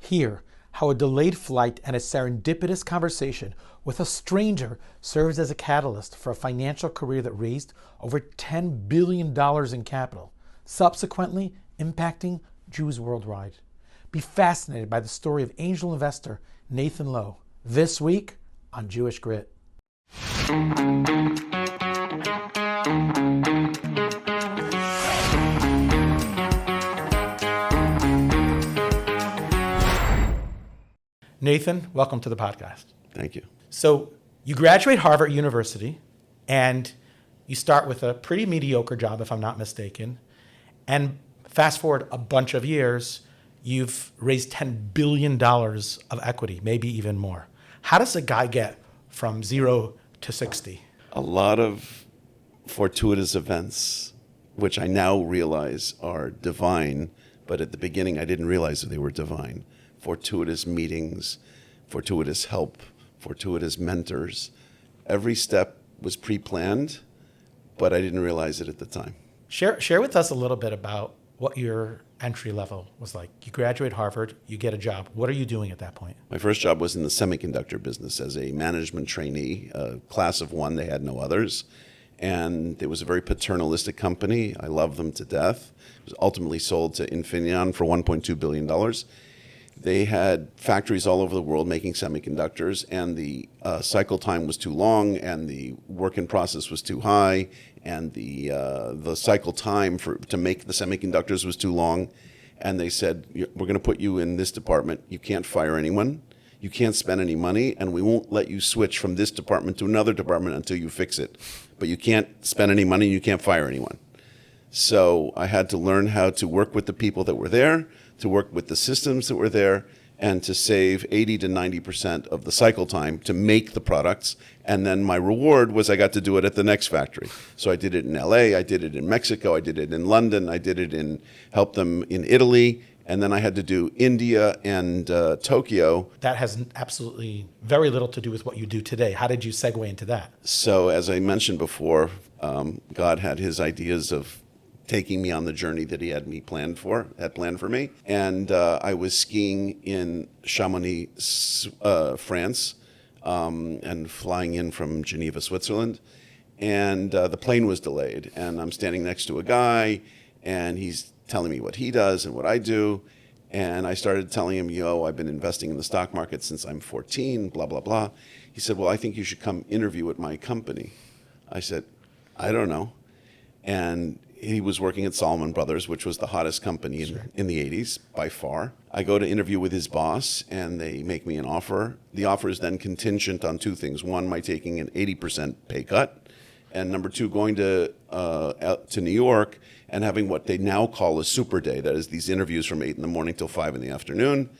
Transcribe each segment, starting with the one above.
Hear how a delayed flight and a serendipitous conversation with a stranger serves as a catalyst for a financial career that raised over $10 billion in capital, subsequently impacting Jews worldwide. Be fascinated by the story of angel investor Nathan Lowe this week on Jewish Grit. Nathan, welcome to the podcast. Thank you. So you graduate Harvard University and you start with a pretty mediocre job, if I'm not mistaken. And fast forward a bunch of years, you've raised $10 billion of equity, maybe even more. How does a guy get from 0 to 60? A lot of fortuitous events, which I now realize are divine, but at the beginning I didn't realize that they were divine. Fortuitous meetings, fortuitous help, fortuitous mentors. Every step was pre-planned, but I didn't realize it at the time. Share with us a little bit about what your entry level was like. You graduate Harvard, you get a job. What are you doing at that point? My first job was in the semiconductor business as a management trainee, a class of one. They had no others. And it was a very paternalistic company. I loved them to death. It was ultimately sold to Infineon for $1.2 billion. They had factories all over the world making semiconductors, and the cycle time was too long, and the work in process was too high, and the cycle time to make the semiconductors was too long. And they said, we're going to put you in this department. You can't fire anyone. You can't spend any money, and we won't let you switch from this department to another department until you fix it. But you can't spend any money, and you can't fire anyone. So I had to learn how to work with the people that were there, to work with the systems that were there, and to save 80 to 90% of the cycle time to make the products. And then my reward was I got to do it at the next factory. So I did it in LA, I did it in Mexico, I did it in London, I did it helped them in Italy, and then I had to do India and Tokyo. That has absolutely very little to do with what you do today. How did you segue into that? So as I mentioned before, God had his ideas of taking me on the journey that he had planned for me. And I was skiing in Chamonix, France, and flying in from Geneva, Switzerland. And the plane was delayed. And I'm standing next to a guy, and he's telling me what he does and what I do. And I started telling him, I've been investing in the stock market since I'm 14, blah, blah, blah. He said, well, I think you should come interview at my company. I said, I don't know. And he was working at Salomon Brothers, which was the hottest company in the 80s by far. I go to interview with his boss, and they make me an offer. The offer is then contingent on two things. One, my taking an 80% pay cut. And number two, going to New York and having what they now call a super day. That is these interviews from 8 in the morning till 5 in the afternoon.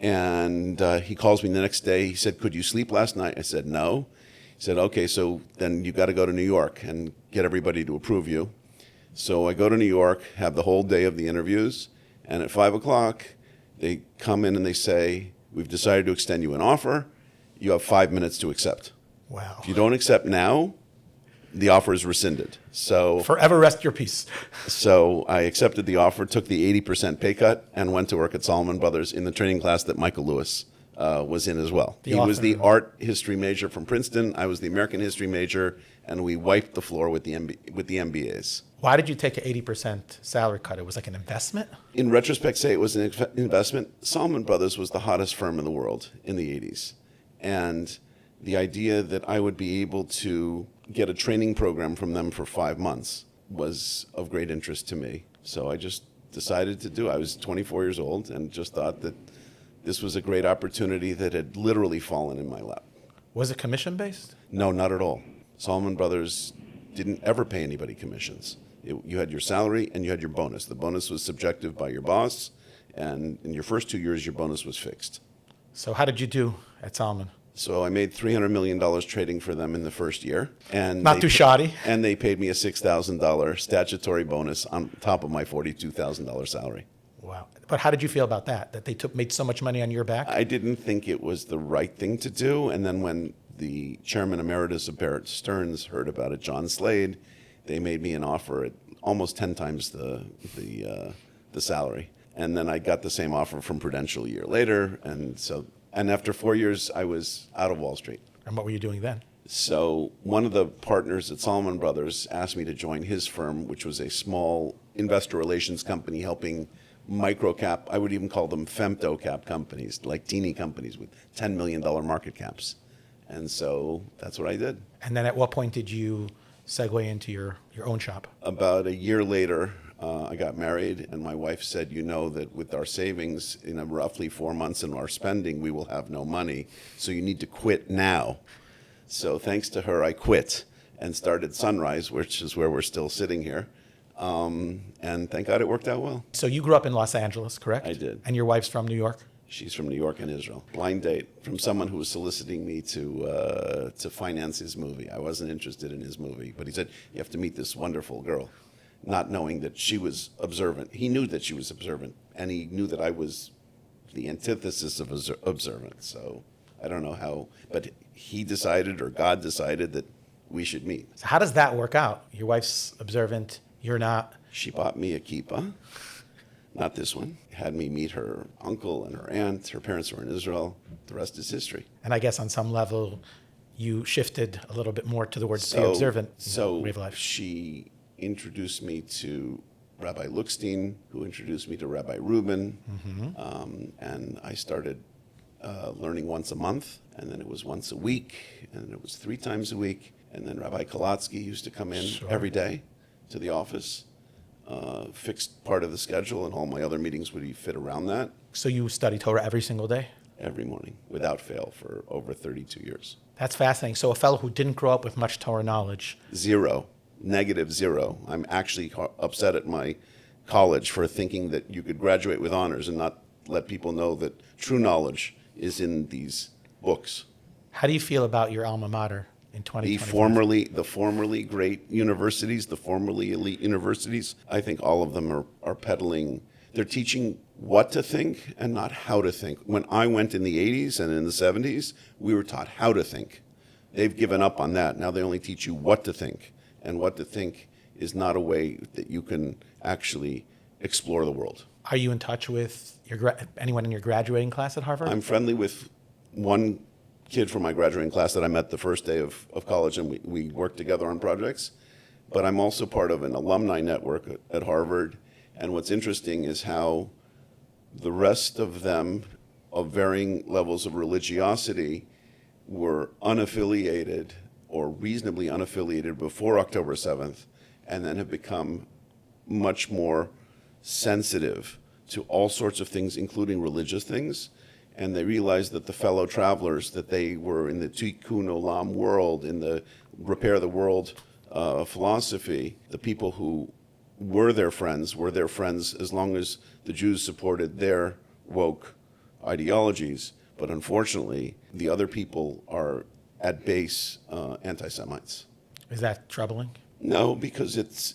And he calls me the next day. He said, could you sleep last night? I said, no. He said, okay, so then you got to go to New York and get everybody to approve you. So I go to New York, have the whole day of the interviews, and at 5 o'clock, they come in and they say, we've decided to extend you an offer. You have 5 minutes to accept. Wow. If you don't accept now, the offer is rescinded. So forever rest your peace. So I accepted the offer, took the 80% pay cut, and went to work at Salomon Brothers in the training class that Michael Lewis was in as well. He was the art history major from Princeton. I was the American history major, and we wiped the floor with the MBAs. Why did you take an 80% salary cut? It was like an investment? In retrospect, say it was an investment. Salomon Brothers was the hottest firm in the world in the 80s. And the idea that I would be able to get a training program from them for 5 months was of great interest to me. So I just decided to do it. I was 24 years old and just thought that this was a great opportunity that had literally fallen in my lap. Was it commission-based? No, not at all. Salomon Brothers didn't ever pay anybody commissions. You had your salary and you had your bonus. The bonus was subjective by your boss, and in your first 2 years, your bonus was fixed. So how did you do at Salomon? So I made $300 million trading for them in the first year. And not too shoddy. And they paid me a $6,000 statutory bonus on top of my $42,000 salary. Wow. But how did you feel about that they made so much money on your back? I didn't think it was the right thing to do. And then when the chairman emeritus of Bear Stearns heard about it, John Slade, they made me an offer at almost 10 times the salary. And then I got the same offer from Prudential a year later. And after 4 years, I was out of Wall Street. And what were you doing then? So one of the partners at Salomon Brothers asked me to join his firm, which was a small investor relations company helping micro-cap, I would even call them femto-cap companies, like teeny companies with $10 million market caps. And so that's what I did. And then at what point did you segue into your own shop? About a year later, I got married, and my wife said, you know that with our savings, in roughly 4 months and our spending, we will have no money. So you need to quit now. So thanks to her, I quit and started Sunrise, which is where we're still sitting here. And thank God it worked out well. So you grew up in Los Angeles, correct? I did. And your wife's from New York? She's from New York and Israel. Blind date from someone who was soliciting me to finance his movie. I wasn't interested in his movie, but he said, you have to meet this wonderful girl, not knowing that she was observant. He knew that she was observant, and he knew that I was the antithesis of observant. So I don't know how, but he decided, or God decided, that we should meet. So how does that work out? Your wife's observant, you're not. She bought me a kippah, not this one. Had me meet her uncle and her aunt. Her parents were in Israel. The rest is history. And I guess on some level, you shifted a little bit more towards the observant way of life. She introduced me to Rabbi Lookstein, who introduced me to Rabbi Rubin, and I started learning once a month, and then it was once a week, and then it was 3 times a week, and then Rabbi Kolotsky used to come in every day to the office, fixed part of the schedule, and all my other meetings would fit around that. So you study Torah every single day? Every morning, without fail, for over 32 years. That's fascinating. So a fellow who didn't grow up with much Torah knowledge. Zero. -0. I'm actually upset at my college for thinking that you could graduate with honors and not let people know that true knowledge is in these books. How do you feel about your alma mater in 2020? The formerly great universities, the formerly elite universities, I think all of them are peddling. They're teaching what to think and not how to think. When I went in the 80s and in the 70s, we were taught how to think. They've given up on that. Now they only teach you what to think. And what to think is not a way that you can actually explore the world. Are you in touch with anyone in your graduating class at Harvard? I'm friendly with one kid from my graduating class that I met the first day of college, and we worked together on projects. But I'm also part of an alumni network at Harvard. And what's interesting is how the rest of them, of varying levels of religiosity, were unaffiliated or reasonably unaffiliated before October 7th, and then have become much more sensitive to all sorts of things, including religious things. And they realized that the fellow travelers, that they were in the Tikkun Olam world, in the repair the world philosophy, the people who were their friends as long as the Jews supported their woke ideologies. But unfortunately, the other people are at base anti-Semites. Is that troubling? No, because it's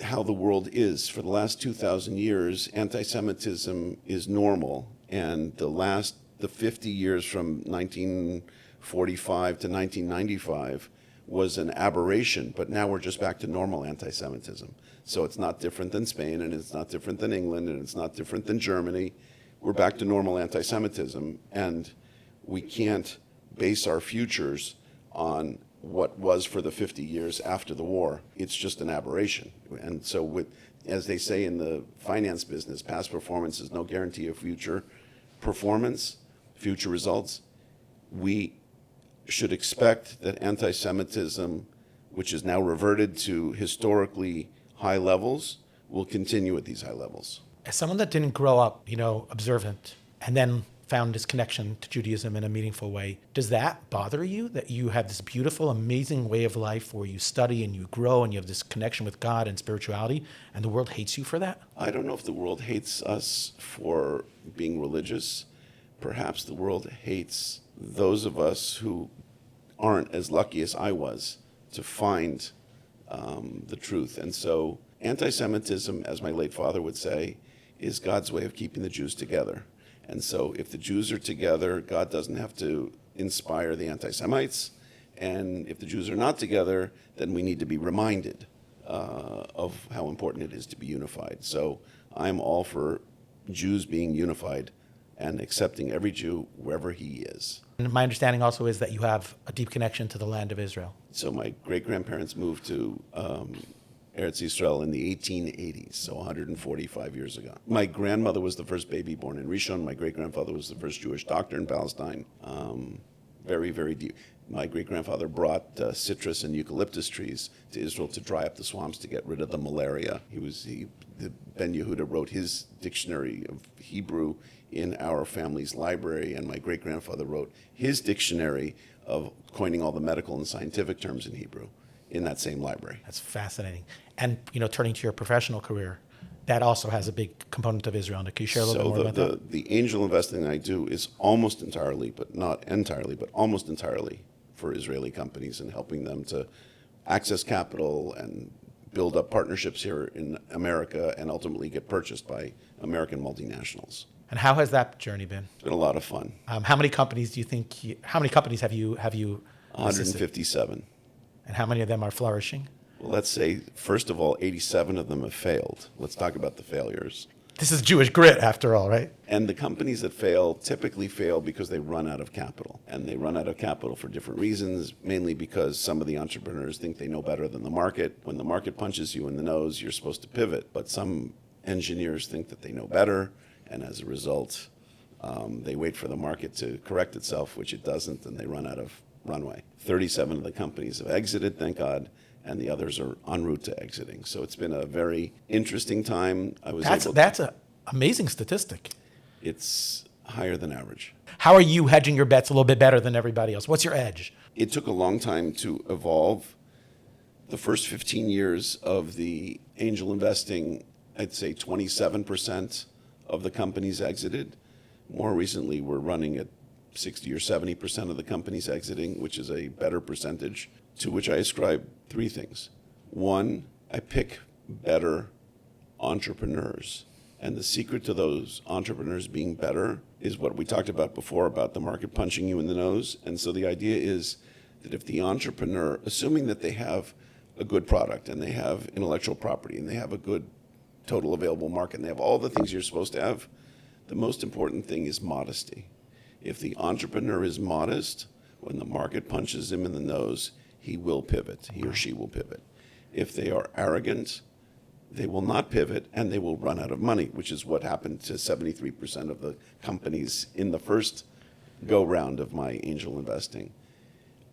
how the world is. For the last 2,000 years, anti-Semitism is normal. And the 50 years from 1945 to 1995 was an aberration. But now we're just back to normal anti-Semitism. So it's not different than Spain, and it's not different than England, and it's not different than Germany. We're back to normal anti-Semitism. And we can't base our futures on what was for the 50 years after the war. It's just an aberration. And so as they say in the finance business, past performance is no guarantee of future performance, future results. We should expect that anti-Semitism, which is now reverted to historically high levels, will continue at these high levels. As someone that didn't grow up, observant, and then found his connection to Judaism in a meaningful way, does that bother you, that you have this beautiful, amazing way of life where you study and you grow and you have this connection with God and spirituality, and the world hates you for that? I don't know if the world hates us for being religious. Perhaps the world hates those of us who aren't as lucky as I was to find the truth. And so anti-Semitism, as my late father would say, is God's way of keeping the Jews together. And so if the Jews are together, God doesn't have to inspire the anti-Semites. And if the Jews are not together, then we need to be reminded of how important it is to be unified. So I'm all for Jews being unified and accepting every Jew wherever he is. And my understanding also is that you have a deep connection to the land of Israel. So my great-grandparents moved to Eretz Yisrael in the 1880s, so 145 years ago. My grandmother was the first baby born in Rishon. My great-grandfather was the first Jewish doctor in Palestine. Very, very deep. My great-grandfather brought citrus and eucalyptus trees to Israel to dry up the swamps to get rid of the malaria. Ben Yehuda wrote his dictionary of Hebrew in our family's library, and my great-grandfather wrote his dictionary of coining all the medical and scientific terms in Hebrew in that same library. That's fascinating. And, turning to your professional career, that also has a big component of Israel. Can you share a little bit more about that? The angel investing I do is almost entirely, but not entirely, but almost entirely for Israeli companies and helping them to access capital and build up partnerships here in America and ultimately get purchased by American multinationals. And how has that journey been? It's been a lot of fun. How many companies do you think? How many companies have you? 157. And how many of them are flourishing? Well, let's say, first of all, 87 of them have failed. Let's talk about the failures. This is Jewish grit, after all, right? And the companies that fail typically fail because they run out of capital. And they run out of capital for different reasons, mainly because some of the entrepreneurs think they know better than the market. When the market punches you in the nose, you're supposed to pivot. But some engineers think that they know better, and as a result, they wait for the market to correct itself, which it doesn't, and they run out of runway. 37 of the companies have exited, thank God, and the others are en route to exiting. So it's been a very interesting time. That's an amazing statistic. It's higher than average. How are you hedging your bets a little bit better than everybody else? What's your edge? It took a long time to evolve. The first 15 years of the angel investing, I'd say 27% of the companies exited. More recently, we're running at 60 or 70% of the companies exiting, which is a better percentage, to which I ascribe three things. One, I pick better entrepreneurs. And the secret to those entrepreneurs being better is what we talked about before about the market punching you in the nose. And so the idea is that if the entrepreneur, assuming that they have a good product and they have intellectual property and they have a good total available market and they have all the things you're supposed to have, the most important thing is modesty. If the entrepreneur is modest, when the market punches him in the nose, he will pivot, he or she will pivot. If they are arrogant, they will not pivot and they will run out of money, which is what happened to 73% of the companies in the first go-round of my angel investing.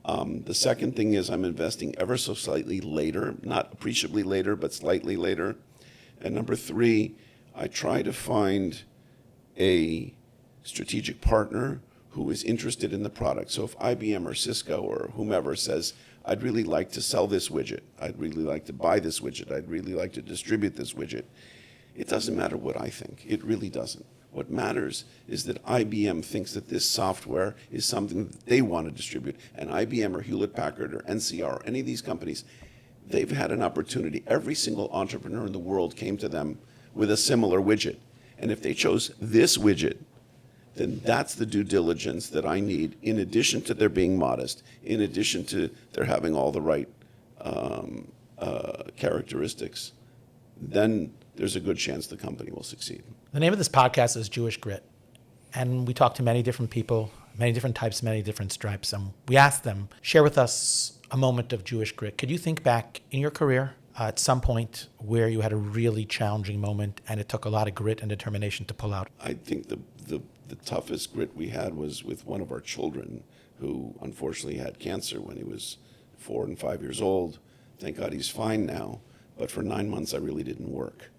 The second thing is I'm investing ever so slightly later, not appreciably later, but slightly later. And number three, I try to find a strategic partner who is interested in the product. So if IBM or Cisco or whomever says, I'd really like to sell this widget, I'd really like to buy this widget, I'd really like to distribute this widget, it doesn't matter what I think. It really doesn't. What matters is that IBM thinks that this software is something that they want to distribute. And IBM or Hewlett-Packard or NCR or any of these companies, they've had an opportunity. Every single entrepreneur in the world came to them with a similar widget. And if they chose this widget, then that's the due diligence that I need, in addition to their being modest, in addition to their having all the right characteristics. Then there's a good chance the company will succeed. The name of this podcast is Jewish Grit. And we talk to many different people, many different types, many different stripes. And we ask them, share with us a moment of Jewish grit. Could you think back in your career at some point where you had a really challenging moment and it took a lot of grit and determination to pull out? I think the toughest grit we had was with one of our children who unfortunately had cancer when he was 4 and 5 years old. Thank God he's fine now. But for 9 months, I really didn't work.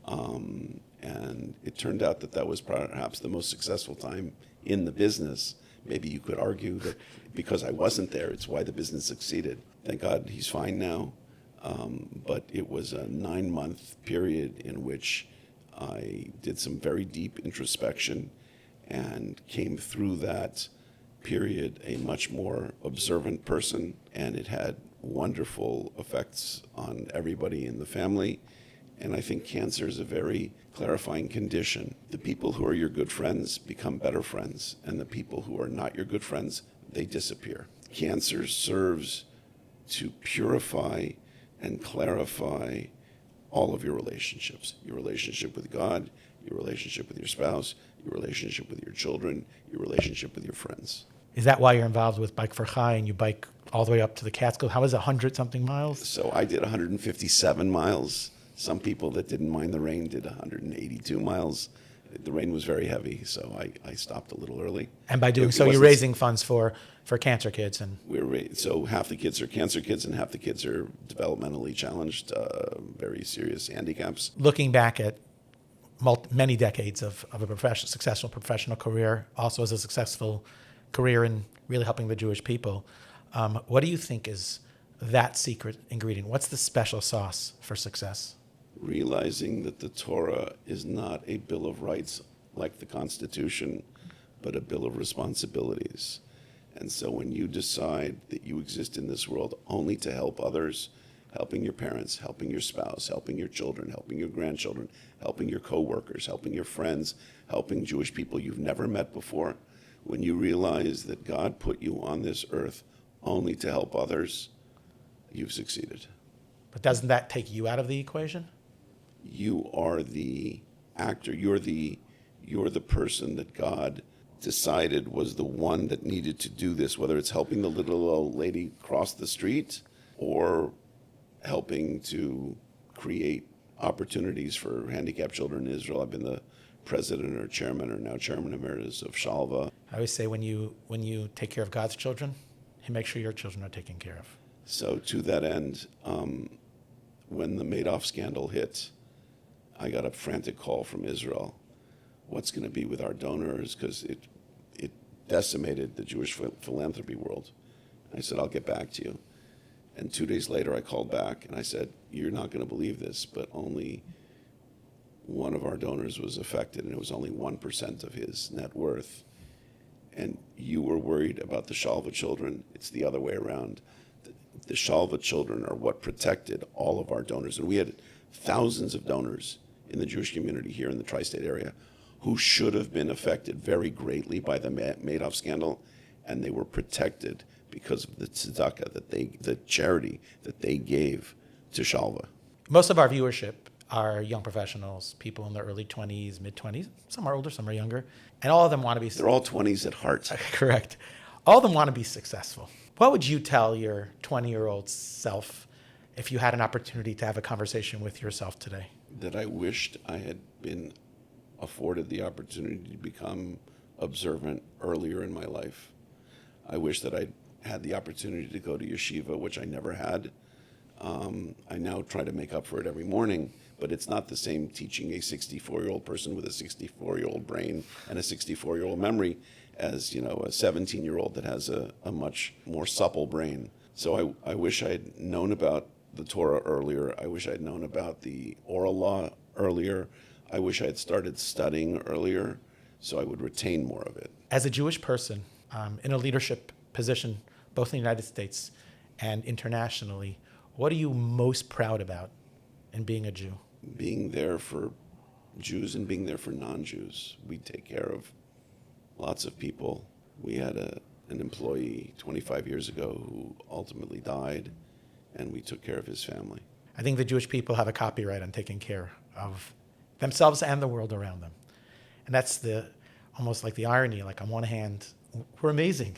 And it turned out that was perhaps the most successful time in the business. Maybe you could argue that because I wasn't there, it's why the business succeeded. Thank God he's fine now. But it was a 9-month period in which I did some very deep introspection and came through that period a much more observant person, and it had wonderful effects on everybody in the family. And I think cancer is a very clarifying condition. The people who are your good friends become better friends, and the people who are not your good friends, they disappear. Cancer serves to purify and clarify all of your relationships. Your relationship with God, your relationship with your spouse, your relationship with your children, your relationship with your friends. Is that why you're involved with Bike for Chai and you bike all the way up to the Catskills? How is it, 100-something miles? So I did 157 miles. Some people that didn't mind the rain did 182 miles. The rain was very heavy, so I stopped a little early. And by doing so, you're raising funds for cancer kids. And so half the kids are cancer kids and half the kids are developmentally challenged, very serious handicaps. Looking back at many decades of a successful professional career, also as a successful career in really helping the Jewish people, what do you think is that secret ingredient? What's the special sauce for success? Realizing that the Torah is not a bill of rights like the Constitution, but a bill of responsibilities. And so when you decide that you exist in this world only to help others, helping your parents, helping your spouse, helping your children, helping your grandchildren, helping your coworkers, helping your friends, helping Jewish people you've never met before, when you realize that God put you on this earth only to help others, you've succeeded. But doesn't that take you out of the equation? You are the actor. You're the person that God decided was the one that needed to do this, whether it's helping the little old lady cross the street or helping to create opportunities for handicapped children in Israel. I've been the president or chairman or now chairman emeritus of Shalva. I always say when you take care of God's children, He makes sure your children are taken care of. So to that end, when the Madoff scandal hit, I got a frantic call from Israel. What's going to be with our donors? Because it decimated the Jewish philanthropy world. I said, I'll get back to you. And 2 days later, I called back and I said, you're not going to believe this, but only one of our donors was affected, and it was only 1% of his net worth. And you were worried about the Shalva children. It's the other way around. The Shalva children are what protected all of our donors. And we had thousands of donors in the Jewish community here in the tri-state area who should have been affected very greatly by the Madoff scandal, and they were protected because of the tzedakah, the charity that they gave to Shalva. Most of our viewership are young professionals, people in their early 20s, mid-20s. Some are older, some are younger. And all of them want to be... They're all 20s at heart. Correct. All of them want to be successful. What would you tell your 20-year-old self if you had an opportunity to have a conversation with yourself today? That I wished I had been afforded the opportunity to become observant earlier in my life. I wish that I had the opportunity to go to yeshiva, which I never had. I now try to make up for it every morning, but it's not the same teaching a 64-year-old person with a 64-year-old brain and a 64-year-old memory as, a 17-year-old that has a much more supple brain. So I wish I had known about the Torah earlier. I wish I had known about the oral law earlier. I wish I had started studying earlier so I would retain more of it. As a Jewish person in a leadership position, both in the United States and internationally, what are you most proud about in being a Jew? Being there for Jews and being there for non-Jews. We take care of lots of people. We had an employee 25 years ago who ultimately died, and we took care of his family. I think the Jewish people have a copyright on taking care of themselves and the world around them. And that's almost like the irony. Like on one hand, we're amazing,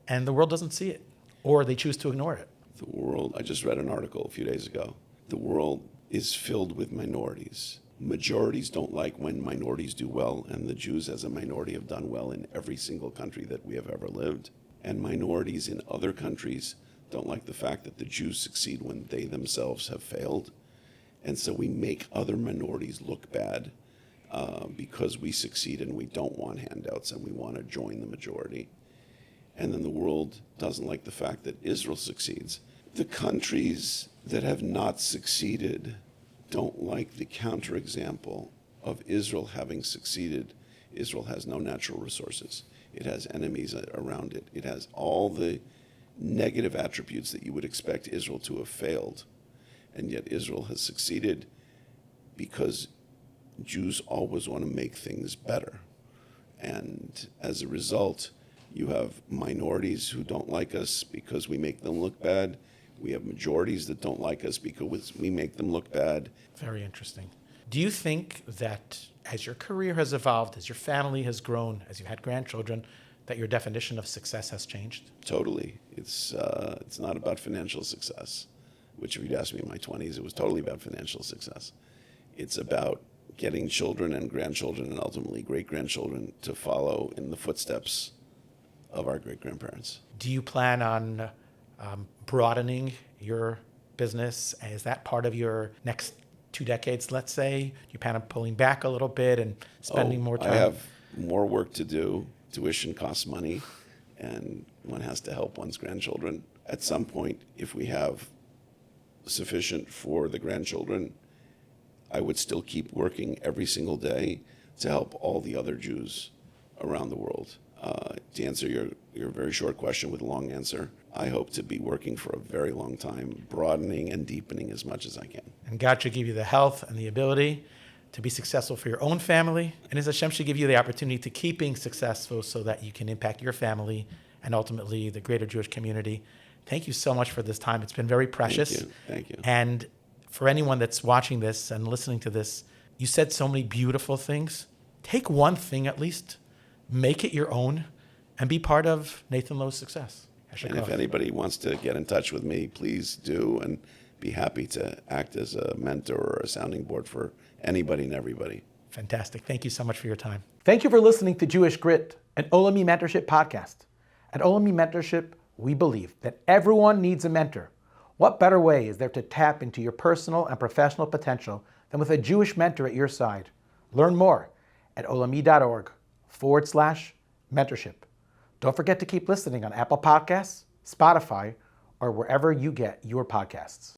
and the world doesn't see it, or they choose to ignore it. The world, I just read an article a few days ago. The world is filled with minorities. Majorities don't like when minorities do well, and the Jews as a minority have done well in every single country that we have ever lived. And minorities in other countries don't like the fact that the Jews succeed when they themselves have failed. And so we make other minorities look bad because we succeed, and we don't want handouts and we want to join the majority. And then the world doesn't like the fact that Israel succeeds. The countries that have not succeeded don't like the counterexample of Israel having succeeded. Israel has no natural resources. It has enemies around it. It has all the negative attributes that you would expect Israel to have failed. And yet Israel has succeeded because Jews always want to make things better. And as a result, you have minorities who don't like us because we make them look bad. We have majorities that don't like us because we make them look bad. Very interesting. Do you think that as your career has evolved, as your family has grown, as you've had grandchildren, that your definition of success has changed? Totally. It's not about financial success, which if you'd asked me in my 20s, it was totally about financial success. It's about getting children and grandchildren and ultimately great-grandchildren to follow in the footsteps of our great-grandparents. Do you plan on broadening your business? Is that part of your next 2 decades, let's say? Do you plan on pulling back a little bit and spending more time? I have more work to do. Tuition costs money, and one has to help one's grandchildren. At some point, if we have sufficient for the grandchildren, I would still keep working every single day to help all the other Jews around the world. To answer your very short question with a long answer, I hope to be working for a very long time, broadening and deepening as much as I can. And God should give you the health and the ability to be successful for your own family. And as Hashem should give you the opportunity to keep being successful so that you can impact your family and ultimately the greater Jewish community. Thank you so much for this time. It's been very precious. Thank you. And for anyone that's watching this and listening to this, you said so many beautiful things. Take one thing at least, make it your own, and be part of Nathan Lowe's success. And if anybody wants to get in touch with me, please do, and be happy to act as a mentor or a sounding board for anybody and everybody. Fantastic. Thank you so much for your time. Thank you for listening to Jewish Grit, an Olami Mentorship podcast. At Olami Mentorship, we believe that everyone needs a mentor. What better way is there to tap into your personal and professional potential than with a Jewish mentor at your side? Learn more at olami.org/mentorship. Don't forget to keep listening on Apple Podcasts, Spotify, or wherever you get your podcasts.